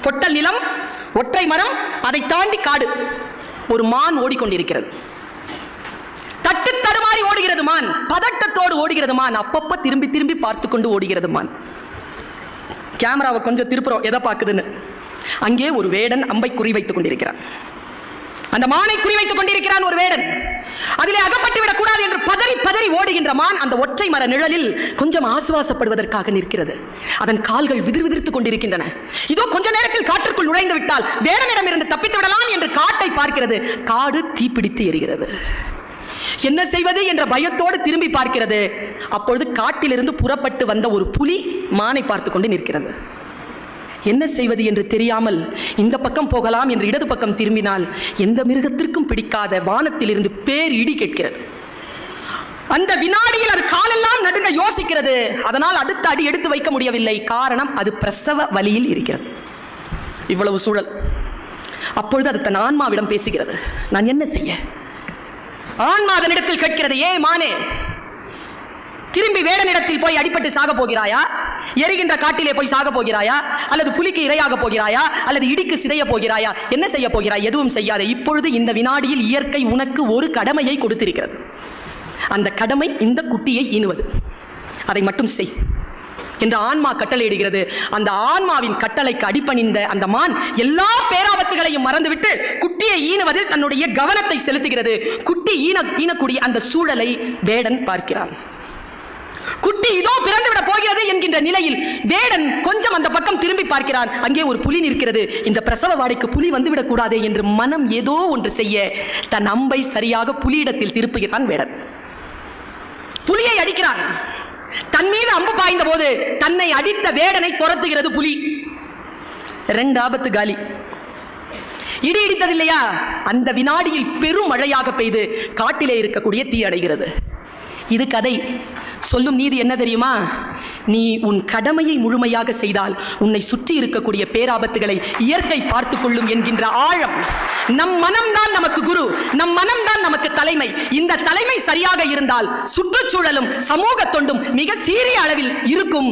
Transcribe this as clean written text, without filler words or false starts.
பொட்டல் நிலம், ஒற்றை மரம், அதை தாண்டி காடு. ஒரு மான் ஓடிக்கொண்டிருக்கிறது. தட்டு தடுமாறி ஓடுகிறது மான், பதட்டத்தோடு ஓடுகிறது மான். அப்பப்ப திரும்பி திரும்பி பார்த்து கொண்டு ஓடுகிறது மான். கேமராவை கொஞ்சம் திருப்புறோம், எதை பார்க்குதுன்னு. அங்கே ஒரு வேடன் அம்பை குறிவைத்துக் கொண்டிருக்கிறான். அந்த மானை குறிவைத்துக் கொண்டிருக்கிறான் ஒரு வேடன். அதிலே அகப்பட்டு விடக் கூடாது என்று பதறி பதறி ஓடுகின்ற மான் அந்த ஒற்றை மர நிழலில் கொஞ்சம் ஆசுவாசப்படுவதற்காக நிற்கிறது. அதன் கால்கள் விதிர் விதிர்த்துக் கொண்டிருக்கின்றன. இதோ கொஞ்ச நேரத்தில் காற்றுக்குள் நுழைந்து விட்டால் வேடனிடம் இருந்து தப்பித்து விடலாம் என்று காட்டை பார்க்கிறது. காடு தீப்பிடித்து எரிகிறது. என்ன செய்வது என்ற பயத்தோடு திரும்பி பார்க்கிறது. அப்பொழுது காட்டிலிருந்து புறப்பட்டு வந்த ஒரு புலி மானை பார்த்து கொண்டு நிற்கிறது. என்ன செய்வது என்று தெரியாமல் இந்த பக்கம் போகலாம் என்று இடது பக்கம் திரும்பினால் எந்த மிருகத்திற்கும் பிடிக்காத வானத்திலிருந்து பேர் இடி கேட்கிறது. அந்த வினாடியில் அது காலெல்லாம் நடுங்க யோசிக்கிறது. அதனால் அடுத்த அடி எடுத்து வைக்க முடியவில்லை. காரணம், அது பிரசவ வலியில் இருக்கிறது. இவ்வளவு சூழல். அப்பொழுது அது தன் ஆன்மாவிடம் பேசுகிறது. நான் என்ன செய்ய? ஆன்மா அதனிடத்தில் கேட்கிறது, ஏ மானே, திரும்பி வேடனிடத்தில் போய் அடிபட்டு சாக போகிறாயா? எரிகின்ற காட்டிலே போய் சாக போகிறாயா? அல்லது புலிக்கு இரையாக போகிறாயா? அல்லது இடிக்கு சிதைய போகிறாயா? என்ன செய்ய போகிறாய்? எதுவும் செய்யாத. இப்பொழுது இந்த வினாடியில் இயற்கை உனக்கு ஒரு கடமையை கொடுத்திருக்கிறது. அந்த கடமை இந்த குட்டியை ஈனுவது. அதை மட்டும் செய் என்று ஆன்மா கட்டளையிடுகிறது. அந்த ஆன்மாவின் கட்டளைக்கு அடிபணிந்த அந்த மான் எல்லா பேராபத்துகளையும் மறந்துவிட்டு குட்டியை ஈனுவதில் தன்னுடைய கவனத்தை செலுத்துகிறது. குட்டி ஈனக்கூடிய அந்த சூழலை வேடன் பார்க்கிறான். குட்டி இதோ பிறந்து விட போகிறது என்கின்ற நிலையில் வேடன் கொஞ்சம் அந்த பக்கம் திரும்பி பார்க்கிறான். அங்கே ஒரு புலி நிற்கிறது. இந்த பிரசவ வாடைக்கு புலி வந்துவிடக் கூடாது என்று மனம் ஏதோ ஒன்று செய்ய தன் அம்பை சரியாக புலியிடத்தில் திருப்புகிறான் வேடன். புலியை அடிக்கிறான். தன் மீது அம்பு பாய்ந்த போது தன்னை அடித்த வேடனை துரத்துகிறது புலி. 2 ஆபத்து காலி. இடி இடித்ததில்லையா? அந்த வினாடியில் பெரும் மழையாக பெய்து காட்டிலே இருக்கக்கூடிய தீ அடைகிறது. இது கதை. சொல்லும் நீதி என்ன தெரியுமா? நீ உன் கடமையை முழுமையாக செய்தால் உன்னை சுற்றி இருக்கக்கூடிய பேராபத்துகளை இயற்கை பார்த்துக் கொள்ளும் என்கின்ற ஆழம். நம் மனம்தான் நமக்கு குரு, நம் மனம்தான் நமக்கு தலைமை. இந்த தலைமை சரியாக இருந்தால் சுற்றுச்சூழலும் சமூக தொண்டும் மிக சீரிய அளவில் இருக்கும்.